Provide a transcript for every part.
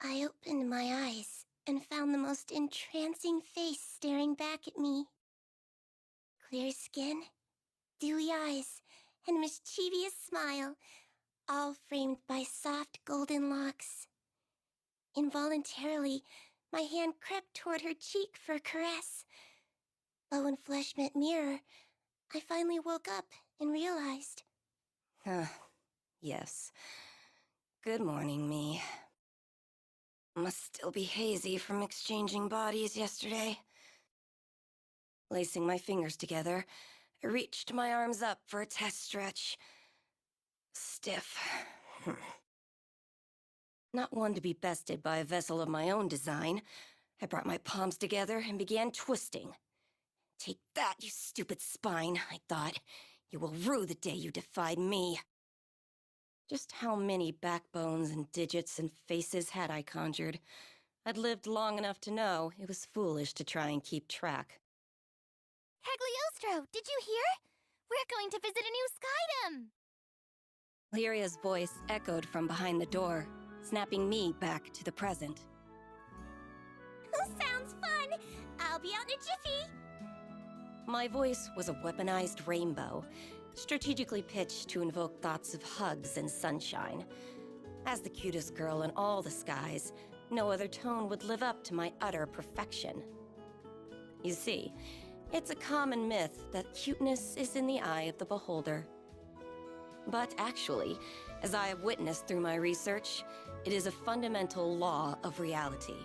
I opened my eyes and found the most entrancing face staring back at me. Clear skin, dewy eyes, and mischievous smile, all framed by soft golden locks. Involuntarily, my hand crept toward her cheek for a caress. But when flesh met mirror, I finally woke up and realized. Yes. Good morning, me. Must still be hazy from exchanging bodies yesterday. Lacing my fingers together, I reached my arms up for a test stretch. Stiff. Not one to be bested by a vessel of my own design, I brought my palms together and began twisting. Take that, you stupid spine, I thought. You will rue the day you defied me. Just how many backbones and digits and faces had I conjured? I'd lived long enough to know it was foolish to try and keep track. Cagliostro, did you hear? We're going to visit a new skydom! Lyria's voice echoed from behind the door, snapping me back to the present. Sounds fun! I'll be out in a jiffy! My voice was a weaponized rainbow, strategically pitched to invoke thoughts of hugs and sunshine. As the cutest girl in all the skies, no other tone would live up to my utter perfection. You see, it's a common myth that cuteness is in the eye of the beholder. But actually, as I have witnessed through my research, it is a fundamental law of reality.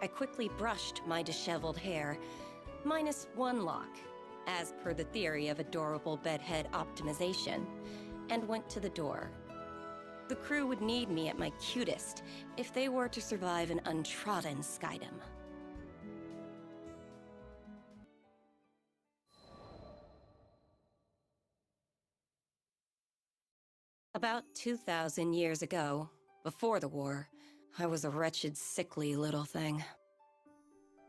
I quickly brushed my disheveled hair, minus one lock, as per the theory of adorable bedhead optimization, and went to the door. The crew would need me at my cutest if they were to survive an untrodden skydom. About 2,000 years ago, before the war, I was a wretched, sickly little thing.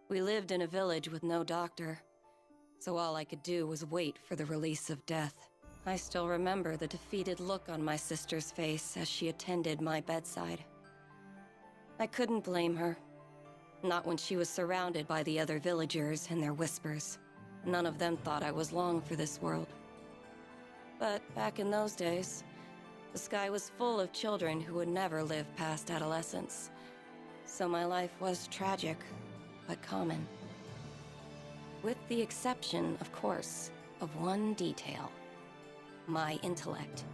We lived in a village with no doctor, so all I could do was wait for the release of death. I still remember the defeated look on my sister's face as she attended my bedside. I couldn't blame her. Not when she was surrounded by the other villagers and their whispers. None of them thought I was long for this world. But back in those days, the sky was full of children who would never live past adolescence. So my life was tragic, but common. With the exception, of course, of one detail. My intellect.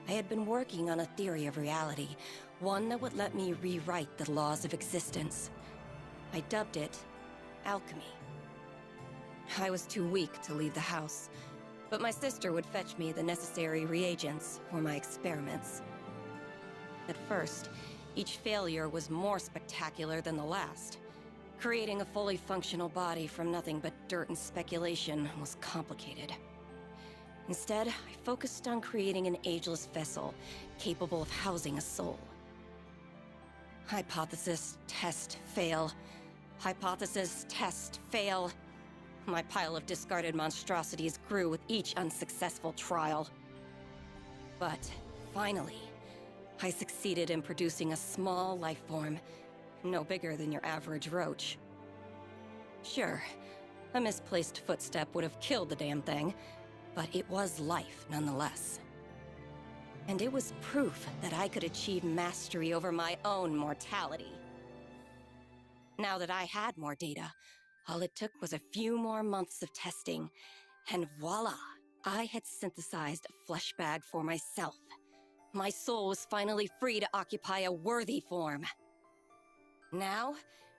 I had been working on a theory of reality, one that would let me rewrite the laws of existence. I dubbed it alchemy. I was too weak to leave the house, but my sister would fetch me the necessary reagents for my experiments. At first, each failure was more spectacular than the last. Creating a fully functional body from nothing but dirt and speculation was complicated. Instead, I focused on creating an ageless vessel capable of housing a soul. Hypothesis, test, fail. Hypothesis, test, fail. My pile of discarded monstrosities grew with each unsuccessful trial. But finally, I succeeded in producing a small life form, no bigger than your average roach. Sure, a misplaced footstep would have killed the damn thing, but it was life nonetheless. And it was proof that I could achieve mastery over my own mortality. Now that I had more data, all it took was a few more months of testing, and voila! I had synthesized a flesh bag for myself. My soul was finally free to occupy a worthy form. Now,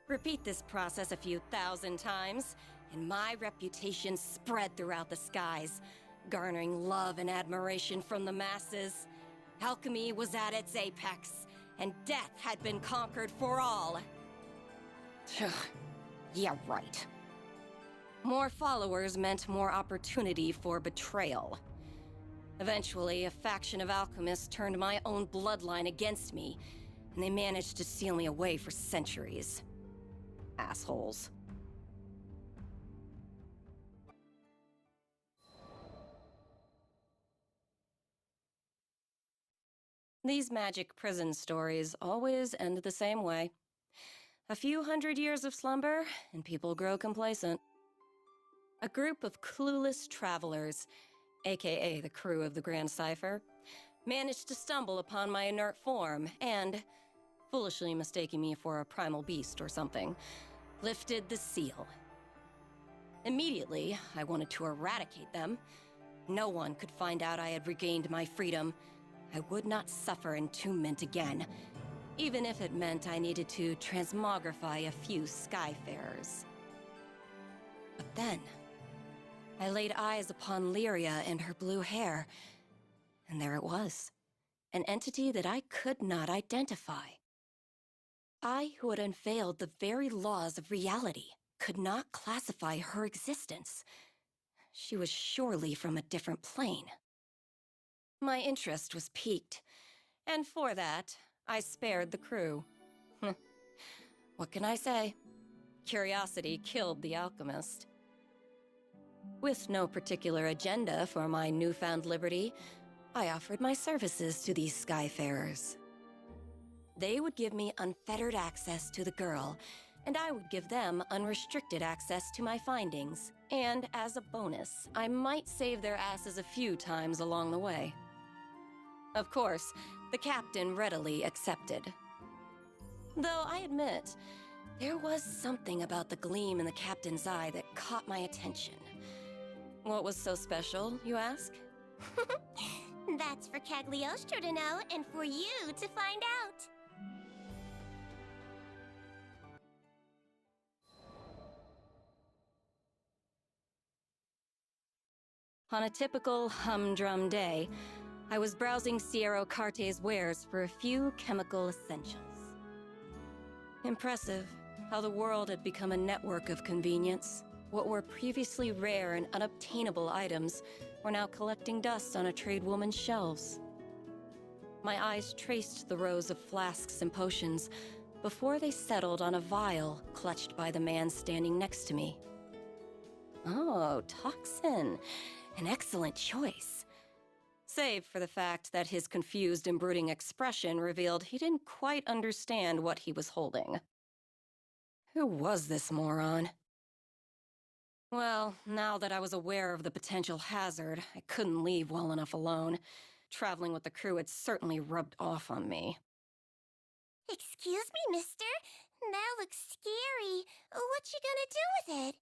repeat this process a few thousand times, and my reputation spread throughout the skies, garnering love and admiration from the masses. Alchemy was at its apex, and death had been conquered for all. Yeah, right. More followers meant more opportunity for betrayal. Eventually, a faction of alchemists turned my own bloodline against me, and they managed to seal me away for centuries. Assholes. These magic prison stories always end the same way. A few hundred years of slumber, and people grow complacent. A group of clueless travelers, aka the crew of the Grand Cipher, managed to stumble upon my inert form and, foolishly mistaking me for a primal beast or something, lifted the seal. Immediately, I wanted to eradicate them. No one could find out I had regained my freedom. I would not suffer entombment again, even if it meant I needed to transmogrify a few skyfarers. But then, I laid eyes upon Lyria and her blue hair, and there it was, an entity that I could not identify. I, who had unveiled the very laws of reality, could not classify her existence. She was surely from a different plane. My interest was piqued, and for that, I spared the crew. What can I say? Curiosity killed the alchemist. With no particular agenda for my newfound liberty, I offered my services to these skyfarers. They would give me unfettered access to the girl, and I would give them unrestricted access to my findings. And as a bonus, I might save their asses a few times along the way. Of course, the captain readily accepted. Though I admit, there was something about the gleam in the captain's eye that caught my attention. What was so special, you ask? That's for Cagliostro to know and for you to find out. On a typical humdrum day, I was browsing Sierra Carte's wares for a few chemical essentials. Impressive how the world had become a network of convenience. What were previously rare and unobtainable items were now collecting dust on a tradewoman's shelves. My eyes traced the rows of flasks and potions before they settled on a vial clutched by the man standing next to me. Oh, toxin. An excellent choice. Save for the fact that his confused and brooding expression revealed he didn't quite understand what he was holding. Who was this moron? Well, now that I was aware of the potential hazard, I couldn't leave well enough alone. Traveling with the crew had certainly rubbed off on me. Excuse me, mister? That looks scary. What you gonna do with it?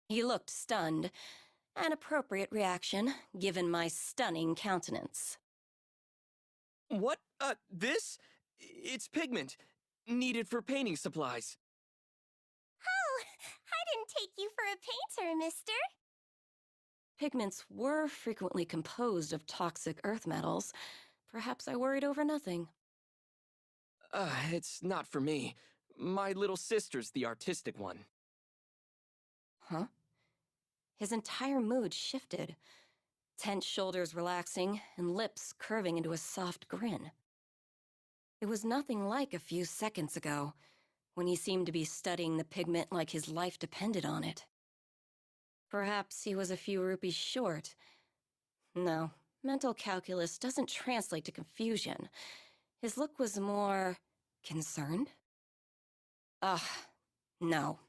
He looked stunned. An appropriate reaction, given my stunning countenance. What? This? It's pigment. Needed for painting supplies. Oh, I didn't take you for a painter, mister. Pigments were frequently composed of toxic earth metals. Perhaps I worried over nothing. It's not for me. My little sister's the artistic one. Huh? His entire mood shifted, tense shoulders relaxing and lips curving into a soft grin. It was nothing like a few seconds ago, when he seemed to be studying the pigment like his life depended on it. Perhaps he was a few rupees short. No, mental calculus doesn't translate to confusion. His look was more concerned? No.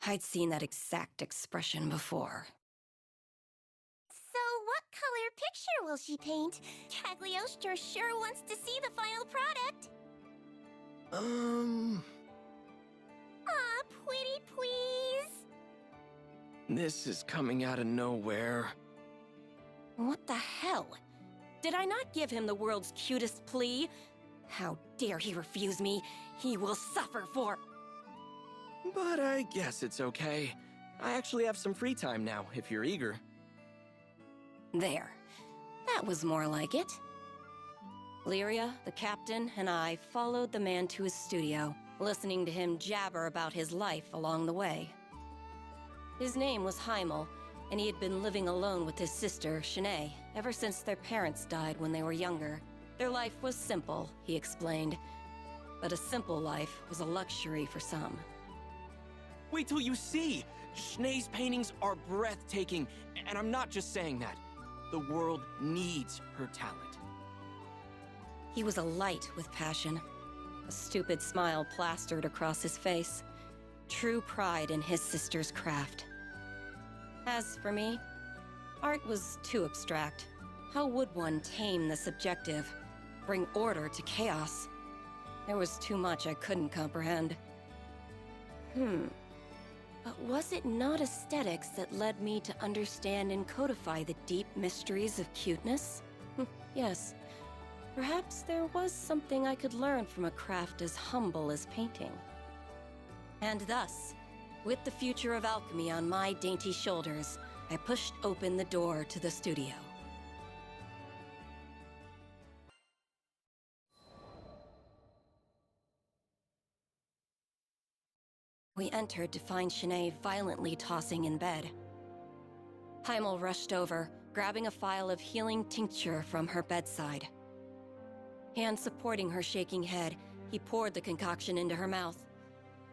I'd seen that exact expression before. So what color picture will she paint? Cagliostro sure wants to see the final product. Aw, pretty please. This is coming out of nowhere. What the hell? Did I not give him the world's cutest plea? How dare he refuse me? He will suffer for... But I guess it's okay. I actually have some free time now, if you're eager. There. That was more like it. Lyria, the captain, and I followed the man to his studio, listening to him jabber about his life along the way. His name was Heimel, and he had been living alone with his sister, Shanae, ever since their parents died when they were younger. Their life was simple, he explained. But a simple life was a luxury for some. Wait till you see! Shnae's paintings are breathtaking, and I'm not just saying that. The world needs her talent. He was alight with passion, a stupid smile plastered across his face, true pride in his sister's craft. As for me, art was too abstract. How would one tame the subjective, bring order to chaos? There was too much I couldn't comprehend. But was it not aesthetics that led me to understand and codify the deep mysteries of cuteness? Yes. Perhaps there was something I could learn from a craft as humble as painting. And thus, with the future of alchemy on my dainty shoulders, I pushed open the door to the studio. We entered to find Shanae violently tossing in bed. Heimel rushed over, grabbing a phial of healing tincture from her bedside. Hand supporting her shaking head, he poured the concoction into her mouth.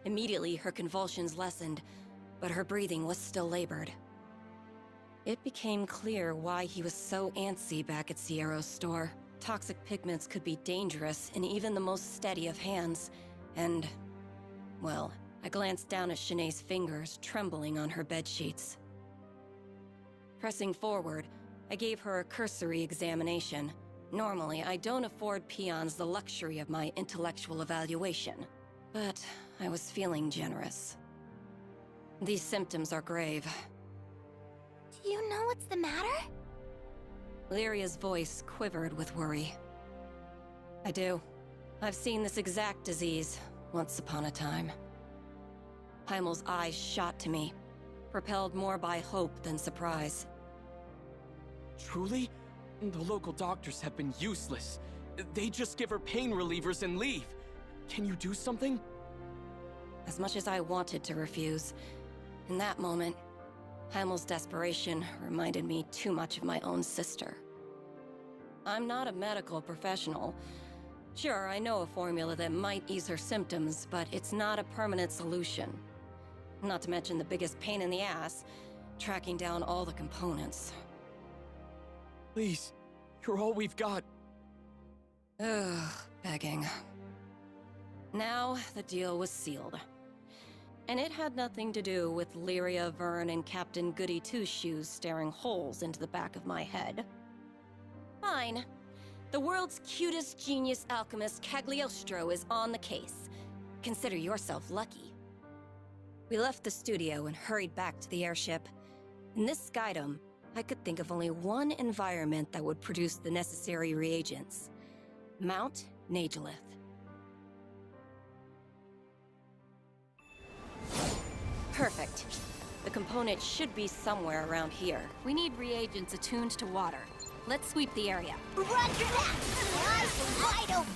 Immediately, her convulsions lessened, but her breathing was still labored. It became clear why he was so antsy back at Sierra's store. Toxic pigments could be dangerous in even the most steady of hands, and, well, I glanced down at Shanae's fingers trembling on her bedsheets. Pressing forward, I gave her a cursory examination. Normally, I don't afford peons the luxury of my intellectual evaluation, but I was feeling generous. These symptoms are grave. Do you know what's the matter? Lyria's voice quivered with worry. I do. I've seen this exact disease once upon a time. Heimel's eyes shot to me, propelled more by hope than surprise. Truly? The local doctors have been useless. They just give her pain relievers and leave. Can you do something? As much as I wanted to refuse, in that moment, Heimel's desperation reminded me too much of my own sister. I'm not a medical professional. Sure, I know a formula that might ease her symptoms, but it's not a permanent solution. Not to mention the biggest pain in the ass, tracking down all the components. Please, you're all we've got. Ugh, begging. Now, the deal was sealed. And it had nothing to do with Lyria, Vern, and Captain Goody Two-Shoes staring holes into the back of my head. Fine. The world's cutest genius alchemist Cagliostro is on the case. Consider yourself lucky. We left the studio and hurried back to the airship. In this skydom, I could think of only one environment that would produce the necessary reagents. Mount Nagelith. Perfect. The component should be somewhere around here. We need reagents attuned to water. Let's sweep the area. Roger that! My eyes are wide open!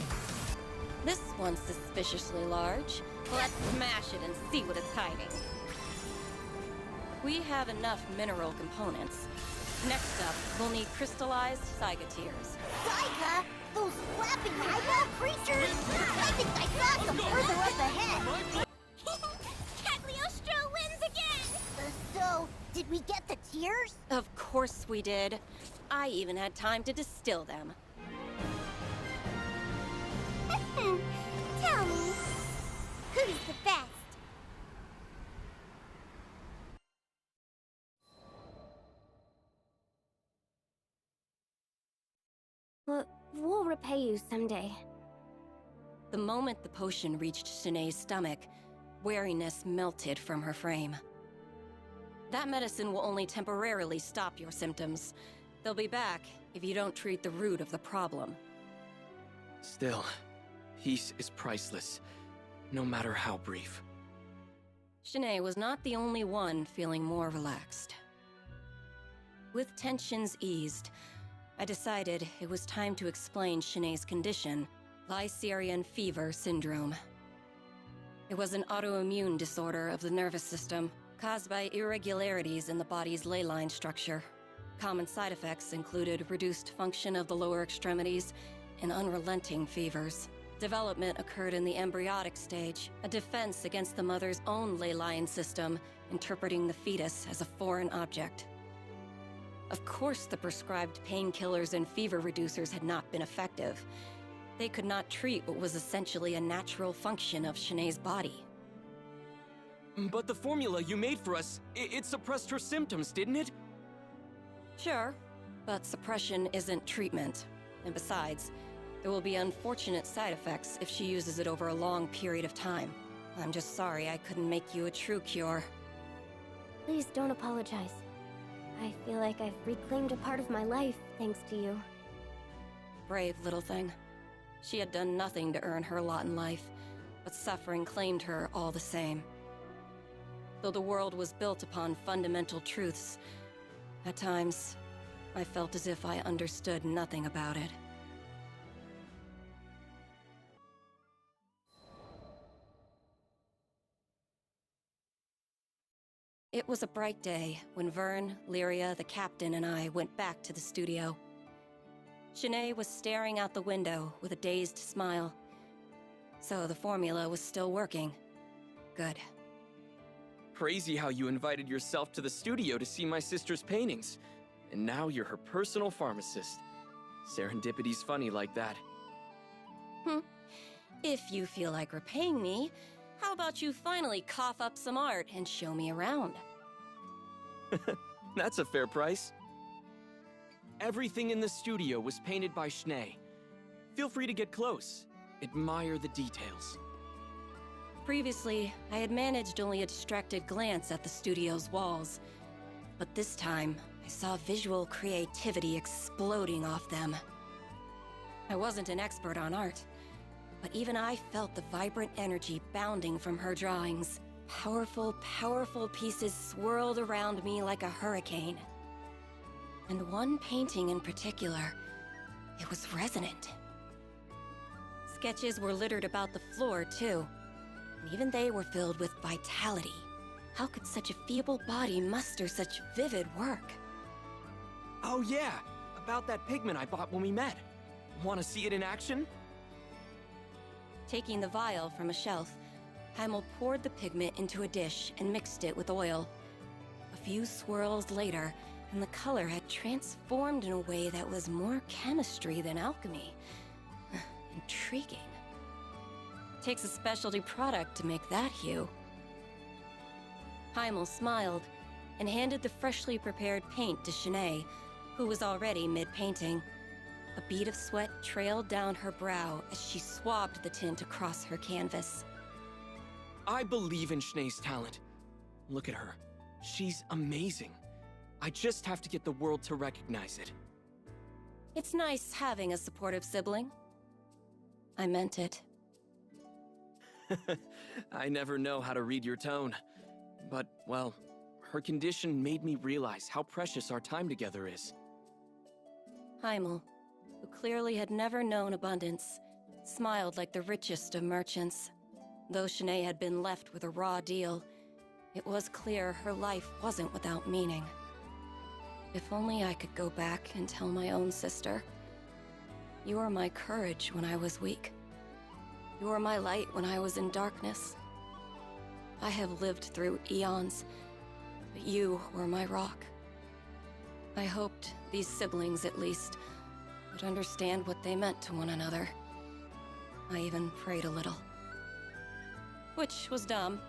This one's suspiciously large. Let's smash it and see what it's hiding. We have enough mineral components. Next up, we'll need crystallized cygateers. Saiga? Those flapping eyeball creatures? I think I saw some further up ahead. Cagliostro wins again! So, did we get the tears? Of course we did. I even had time to distill them. Tell me, who's the best? We'll repay you someday. The moment the potion reached Shanae's stomach, wariness melted from her frame. That medicine will only temporarily stop your symptoms. They'll be back if you don't treat the root of the problem. Still, peace is priceless, no matter how brief. Shanae was not the only one feeling more relaxed. With tensions eased, I decided it was time to explain Shanae's condition, Lycerian fever syndrome. It was an autoimmune disorder of the nervous system, caused by irregularities in the body's ley line structure. Common side effects included reduced function of the lower extremities and unrelenting fevers. Development occurred in the embryonic stage, a defense against the mother's own ley line system, interpreting the fetus as a foreign object. Of course, the prescribed painkillers and fever reducers had not been effective. They could not treat what was essentially a natural function of Shanae's body. But the formula you made for us, it suppressed her symptoms, didn't it? Sure, but suppression isn't treatment. And besides, there will be unfortunate side effects if she uses it over a long period of time. I'm just sorry I couldn't make you a true cure. Please don't apologize. I feel like I've reclaimed a part of my life thanks to you. Brave little thing. She had done nothing to earn her lot in life, but suffering claimed her all the same. Though the world was built upon fundamental truths, at times, I felt as if I understood nothing about it. It was a bright day when Vern, Lyria, the captain, and I went back to the studio. Shanae was staring out the window with a dazed smile. So the formula was still working. Good. Crazy how you invited yourself to the studio to see my sister's paintings. And now you're her personal pharmacist. Serendipity's funny like that. If you feel like repaying me, how about you finally cough up some art and show me around? That's a fair price. Everything in the studio was painted by Shanae. Feel free to get close. Admire the details. Previously, I had managed only a distracted glance at the studio's walls. But this time, I saw visual creativity exploding off them. I wasn't an expert on art, but even I felt the vibrant energy bounding from her drawings. Powerful, powerful pieces swirled around me like a hurricane. And one painting in particular, it was resonant. Sketches were littered about the floor, too. And even they were filled with vitality. How could such a feeble body muster such vivid work? Oh yeah, about that pigment I bought when we met. Want to see it in action? Taking the vial from a shelf, Heimel poured the pigment into a dish and mixed it with oil. A few swirls later, and the color had transformed in a way that was more chemistry than alchemy. Intriguing. Takes a specialty product to make that hue. Heimel smiled and handed the freshly prepared paint to Shanae, who was already mid-painting. A bead of sweat trailed down her brow as she swabbed the tint across her canvas. I believe in Shanae's talent. Look at her. She's amazing. I just have to get the world to recognize it. It's nice having a supportive sibling. I meant it. I never know how to read your tone. But, well, her condition made me realize how precious our time together is. Heimel, who clearly had never known abundance, smiled like the richest of merchants. Though Shanae had been left with a raw deal, it was clear her life wasn't without meaning. If only I could go back and tell my own sister, "You were my courage when I was weak. You were my light when I was in darkness. I have lived through eons, but you were my rock." I hoped these siblings, at least, would understand what they meant to one another. I even prayed a little. Which was dumb,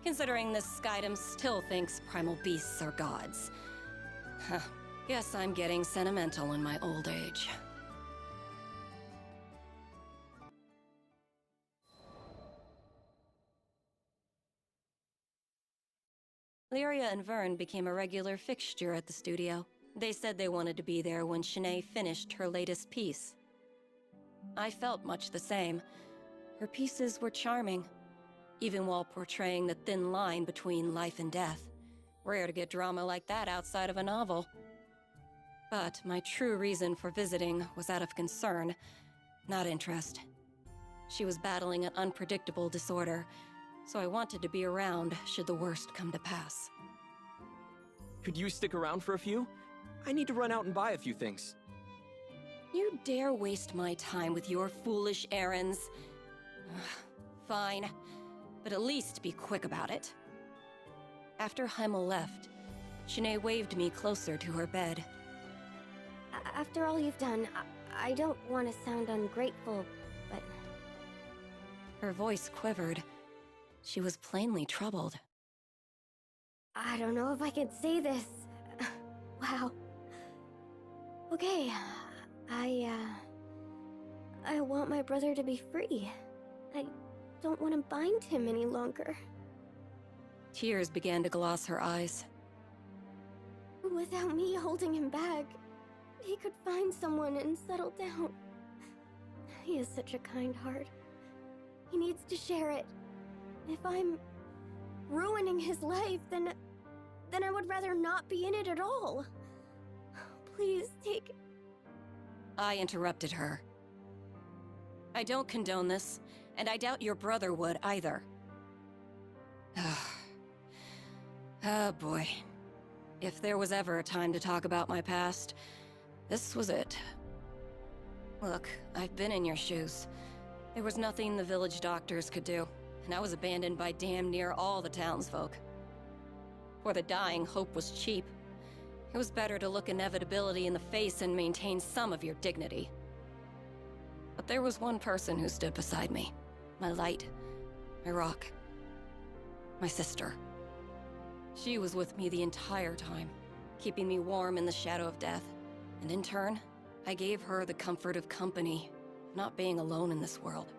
considering this Skydom still thinks primal beasts are gods. Huh. Guess I'm getting sentimental in my old age. Lyria and Vern became a regular fixture at the studio. They said they wanted to be there when Shanae finished her latest piece. I felt much the same. Her pieces were charming, even while portraying the thin line between life and death. Rare to get drama like that outside of a novel. But my true reason for visiting was out of concern, not interest. She was battling an unpredictable disorder, so I wanted to be around should the worst come to pass. Could you stick around for a few? I need to run out and buy a few things. You dare waste my time with your foolish errands? Fine, but at least be quick about it. After Heimel left, Shanae waved me closer to her bed. After all you've done, I don't want to sound ungrateful, Her voice quivered. She was plainly troubled. I don't know if I can say this. Wow. Okay, I want my brother to be free. I don't want to bind him any longer. Tears began to gloss her eyes. Without me holding him back, he could find someone and settle down. He has such a kind heart. He needs to share it. If I'm ruining his life, then I would rather not be in it at all. Please take... I interrupted her. I don't condone this, and I doubt your brother would either. Oh boy. If there was ever a time to talk about my past, this was it. Look, I've been in your shoes. There was nothing the village doctors could do, and I was abandoned by damn near all the townsfolk. For the dying, hope was cheap. It was better to look inevitability in the face and maintain some of your dignity. But there was one person who stood beside me. My light. My rock. My sister. She was with me the entire time, keeping me warm in the shadow of death. And in turn, I gave her the comfort of company, not being alone in this world.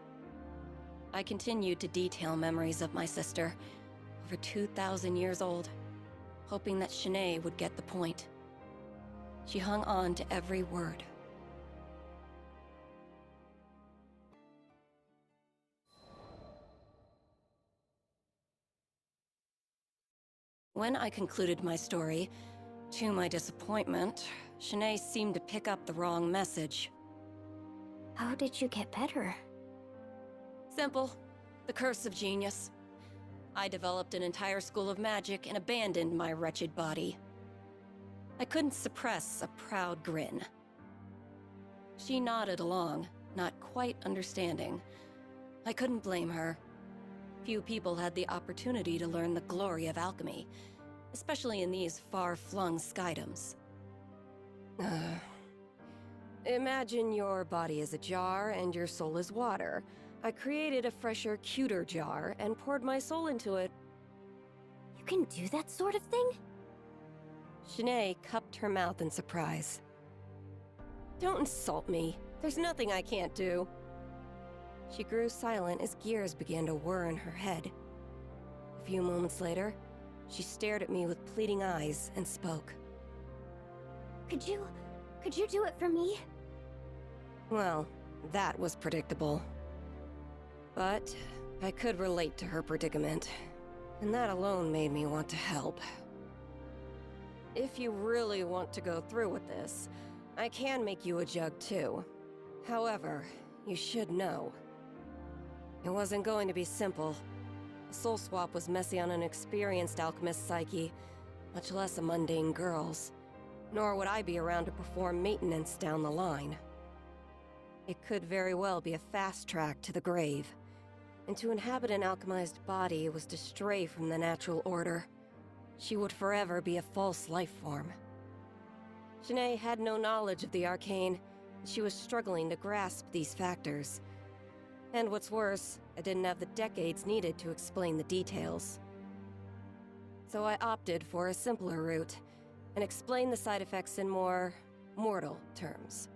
I continued to detail memories of my sister, over 2,000 years old, hoping that Shanae would get the point. She hung on to every word. When I concluded my story, to my disappointment, Shanae seemed to pick up the wrong message. How did you get better? Simple. The curse of genius. I developed an entire school of magic and abandoned my wretched body. I couldn't suppress a proud grin. She nodded along, not quite understanding. I couldn't blame her. Few people had the opportunity to learn the glory of alchemy, especially in these far-flung skydoms. Imagine your body is a jar and your soul is water. I created a fresher, cuter jar and poured my soul into it. You can do that sort of thing? Shanae cupped her mouth in surprise. Don't insult me. There's nothing I can't do. She grew silent as gears began to whir in her head. A few moments later, she stared at me with pleading eyes and spoke. Could you do it for me? Well, that was predictable. But I could relate to her predicament, and that alone made me want to help. If you really want to go through with this, I can make you a jug too. However, you should know. It wasn't going to be simple. A soul swap was messy on an experienced alchemist's psyche, much less a mundane girl's. Nor would I be around to perform maintenance down the line. It could very well be a fast track to the grave. And to inhabit an alchemized body was to stray from the natural order. She would forever be a false life form. Shanae had no knowledge of the arcane, and she was struggling to grasp these factors. And what's worse, I didn't have the decades needed to explain the details. So I opted for a simpler route, and explained the side effects in more mortal terms.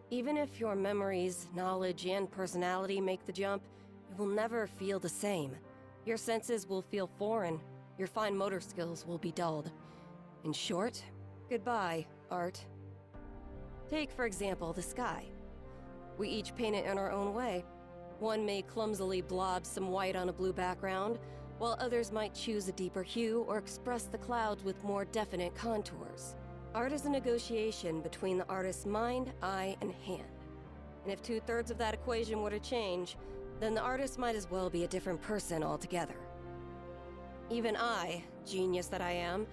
Even if your memories, knowledge, and personality make the jump, you will never feel the same. Your senses will feel foreign, your fine motor skills will be dulled. In short, goodbye, art. Take, for example, the sky. We each paint it in our own way. One may clumsily blob some white on a blue background, while others might choose a deeper hue or express the clouds with more definite contours. Art is a negotiation between the artist's mind, eye, and hand. And if 2/3 of that equation were to change, then the artist might as well be a different person altogether. Even I, genius that I am,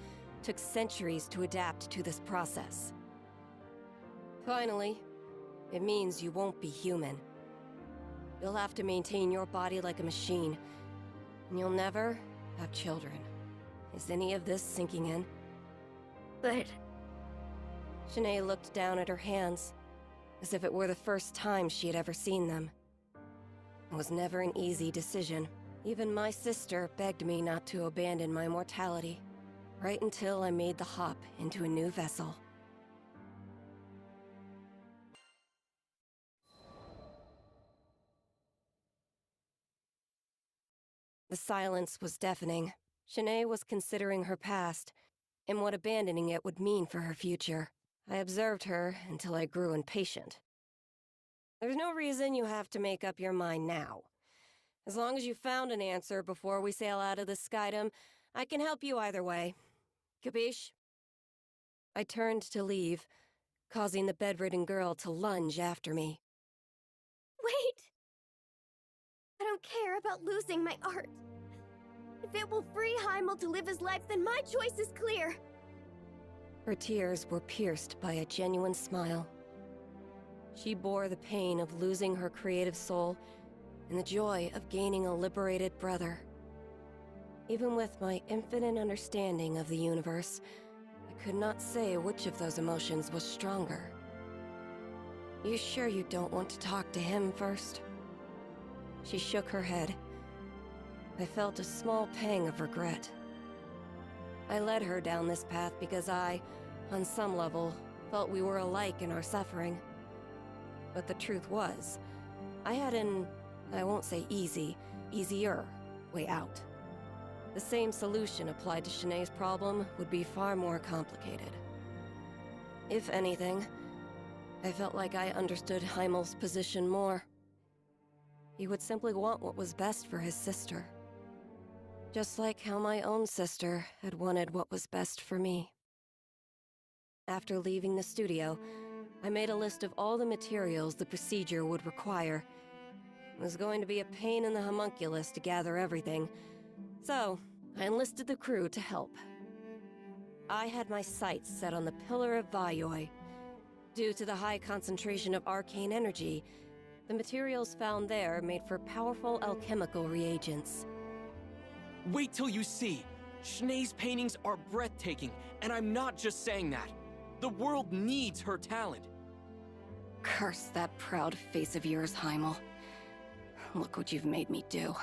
took centuries to adapt to this process. Finally, it means you won't be human. You'll have to maintain your body like a machine, and you'll never have children. Is any of this sinking in? But... Shanae looked down at her hands, as if it were the first time she had ever seen them. It was never an easy decision. Even my sister begged me not to abandon my mortality, right until I made the hop into a new vessel. The silence was deafening. Shanae was considering her past, and what abandoning it would mean for her future. I observed her until I grew impatient. There's no reason you have to make up your mind now. As long as you found an answer before we sail out of the skydom, I can help you either way. Capiche? I turned to leave, causing the bedridden girl to lunge after me. Wait! I don't care about losing my art. If it will free Heimel to live his life, then my choice is clear. Her tears were pierced by a genuine smile. She bore the pain of losing her creative soul and the joy of gaining a liberated brother. Even with my infinite understanding of the universe, I could not say which of those emotions was stronger. You sure you don't want to talk to him first? She shook her head. I felt a small pang of regret. I led her down this path because I, on some level, felt we were alike in our suffering. But the truth was, I had an, I won't say easier way out. The same solution applied to Shanae's problem would be far more complicated. If anything, I felt like I understood Heimel's position more. He would simply want what was best for his sister. Just like how my own sister had wanted what was best for me. After leaving the studio, I made a list of all the materials the procedure would require. It was going to be a pain in the homunculus to gather everything, so I enlisted the crew to help. I had my sights set on the Pillar of Vayoi. Due to the high concentration of arcane energy, the materials found there made for powerful alchemical reagents. Wait till you see! Shanae's paintings are breathtaking, and I'm not just saying that. The world needs her talent. Curse that proud face of yours, Heimel. Look what you've made me do.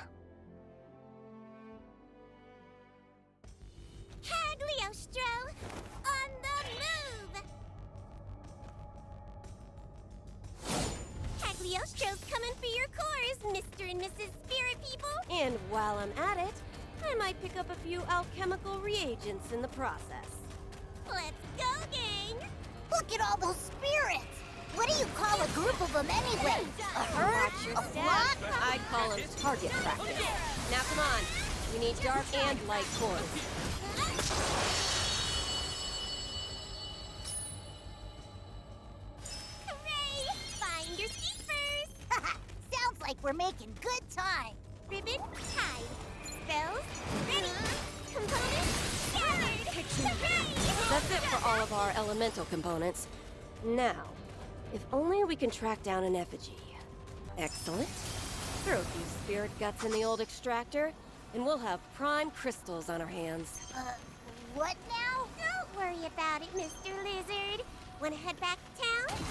Cagliostro, on the move! Cagliostro's coming for your cores, Mr. and Mrs. Spirit People! And while I'm at it, I might pick up a few alchemical reagents in the process. Let's go, gang! Look at all those spirits! What do you call a group of them anyway? A herd? Watch your A step. flock? I call them target practice. Now come on, we need dark and light cores. Hooray! Find your keepers! Sounds like we're making good time. Ribbon tied. Spells ready. Components gathered. Hooray! That's it for all of our elemental components. Now, if only we can track down an effigy. Excellent. Throw a few spirit guts in the old extractor, and we'll have prime crystals on our hands. What now? Don't worry about it, Mr. Lizard. Wanna head back to town?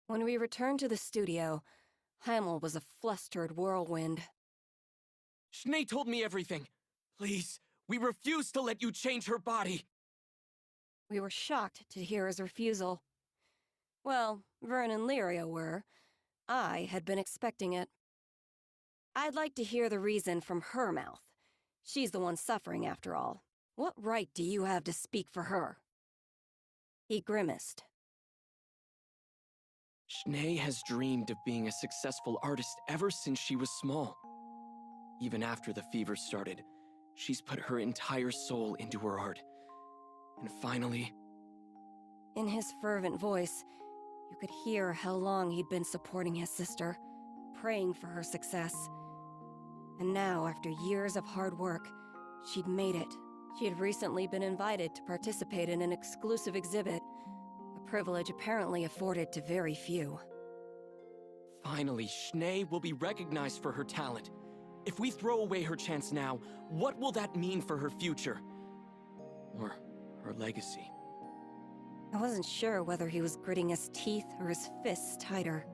When we returned to the studio, Heimel was a flustered whirlwind. Shanae told me everything. Please, we refuse to let you change her body. We were shocked to hear his refusal. Well, Vern and Lyria were. I had been expecting it. I'd like to hear the reason from her mouth. She's the one suffering, after all. What right do you have to speak for her? He grimaced. Shanae has dreamed of being a successful artist ever since she was small. Even after the fever started, she's put her entire soul into her art. And finally... In his fervent voice, you could hear how long he'd been supporting his sister, praying for her success. And now, after years of hard work, she'd made it. She had recently been invited to participate in an exclusive exhibit, a privilege apparently afforded to very few. Finally, Shanae will be recognized for her talent. If we throw away her chance now, what will that mean for her future? Or her legacy? I wasn't sure whether he was gritting his teeth or his fists tighter.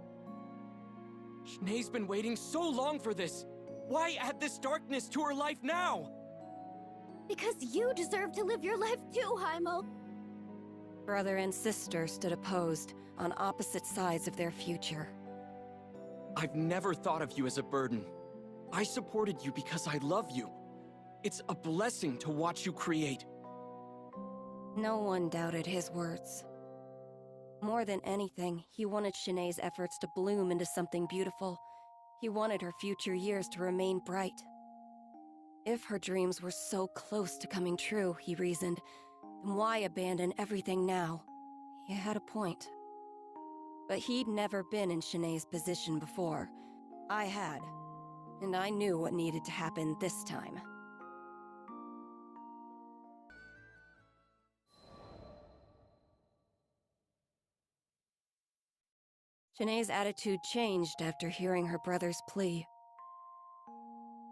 Sinead's been waiting so long for this. Why add this darkness to her life now? Because you deserve to live your life too, Heimel. Brother and sister stood opposed, on opposite sides of their future. I've never thought of you as a burden. I supported you because I love you. It's a blessing to watch you create. No one doubted his words. More than anything, he wanted Sinead's efforts to bloom into something beautiful. He wanted her future years to remain bright. If her dreams were so close to coming true, he reasoned, then why abandon everything now? He had a point. But he'd never been in Sinead's position before. I had. And I knew what needed to happen this time. Sinead's attitude changed after hearing her brother's plea.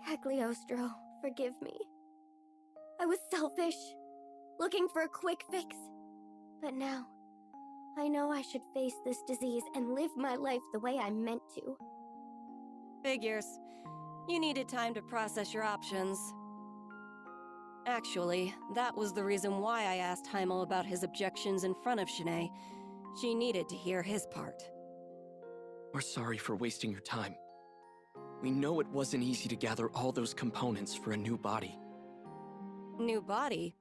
Cagliostro, forgive me. I was selfish, looking for a quick fix. But now, I know I should face this disease and live my life the way I meant to. Figures. You needed time to process your options. Actually, that was the reason why I asked Heimel about his objections in front of Sinead. She needed to hear his part. We're sorry for wasting your time. We know it wasn't easy to gather all those components for a new body. New body?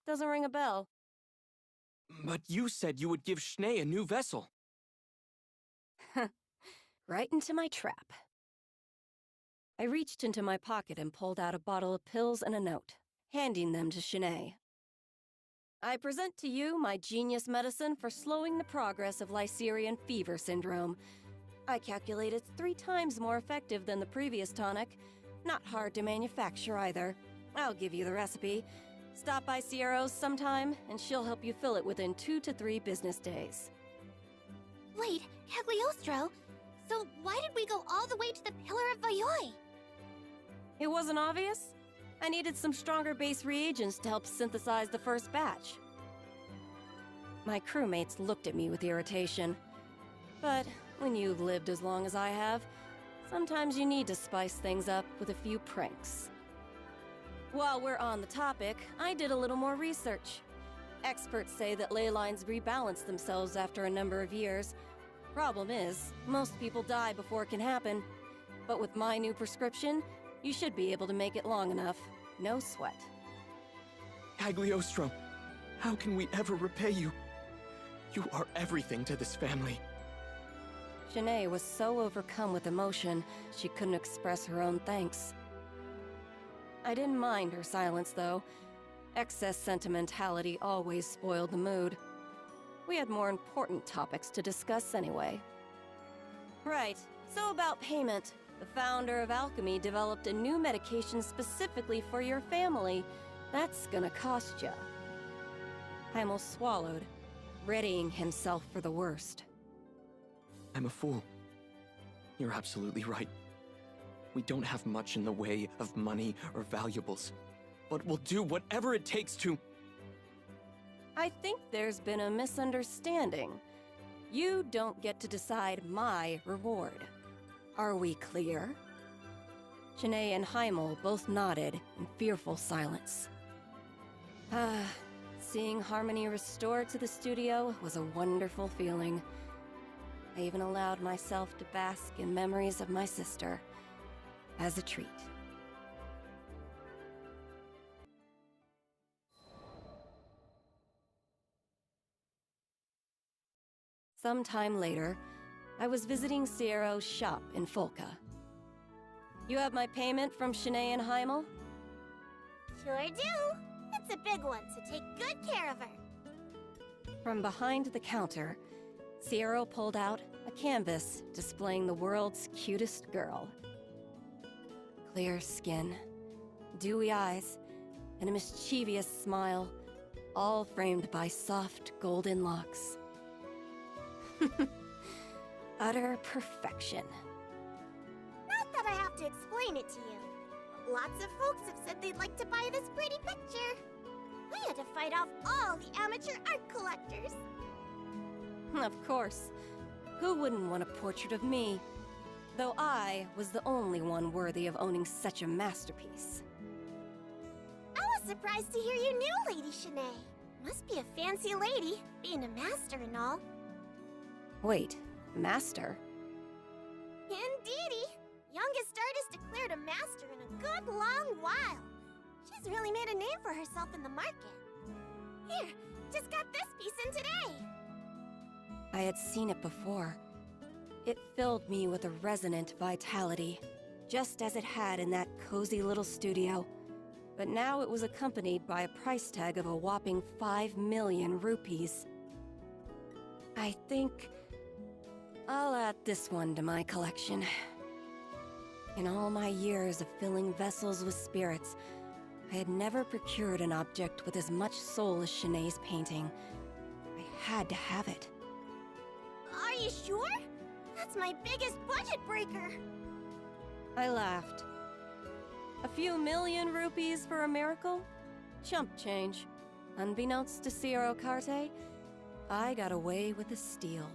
Doesn't ring a bell. But you said you would give Sinead a new vessel. Right into my trap. I reached into my pocket and pulled out a bottle of pills and a note, handing them to Sinead. I present to you my genius medicine for slowing the progress of Lycerian fever syndrome. I calculate it's 3 times more effective than the previous tonic. Not hard to manufacture either. I'll give you the recipe. Stop by Sierra's sometime, and she'll help you fill it within 2 to 3 business days. Wait, Cagliostro, so why did we go all the way to the Pillar of Vayoi? It wasn't obvious? I needed some stronger base reagents to help synthesize the first batch. My crewmates looked at me with irritation. But when you've lived as long as I have, sometimes you need to spice things up with a few pranks. While we're on the topic, I did a little more research. Experts say that ley lines rebalance themselves after a number of years. Problem is, most people die before it can happen. But with my new prescription, you should be able to make it long enough. No sweat. Cagliostro, how can we ever repay you? You are everything to this family. Sinead was so overcome with emotion, she couldn't express her own thanks. I didn't mind her silence, though. Excess sentimentality always spoiled the mood. We had more important topics to discuss anyway. Right, so about payment. The founder of Alchemy developed a new medication specifically for your family. That's gonna cost ya. Heimel swallowed, readying himself for the worst. I'm a fool. You're absolutely right. We don't have much in the way of money or valuables, but we'll do whatever it takes to... I think there's been a misunderstanding. You don't get to decide my reward. Are we clear? Sinead and Heimel both nodded in fearful silence. Seeing harmony restored to the studio was a wonderful feeling. I even allowed myself to bask in memories of my sister as a treat. Sometime later, I was visiting Sierra's shop in Folca. You have my payment from Sinead and Heimel? Sure do. It's a big one, so take good care of her. From behind the counter, Sierra pulled out a canvas displaying the world's cutest girl. Clear skin, dewy eyes, and a mischievous smile, all framed by soft golden locks. Utter perfection. Not that I have to explain it to you. Lots of folks have said they'd like to buy this pretty picture. We had to fight off all the amateur art collectors. Of course. Who wouldn't want a portrait of me? Though I was the only one worthy of owning such a masterpiece. I was surprised to hear you knew Lady Shanae. Must be a fancy lady, being a master and all. Wait, master? Indeedy! Youngest artist declared a master in a good long while. She's really made a name for herself in the market. Here, just got this piece in today. I had seen it before. It filled me with a resonant vitality, just as it had in that cozy little studio. But now it was accompanied by a price tag of a whopping 5 million rupees. I think I'll add this one to my collection. In all my years of filling vessels with spirits, I had never procured an object with as much soul as Shanae's painting. I had to have it. Are you sure? That's my biggest budget breaker. I laughed. A few million rupees for a miracle? Chump change. Unbeknownst to Cierro Carte, I got away with a steal.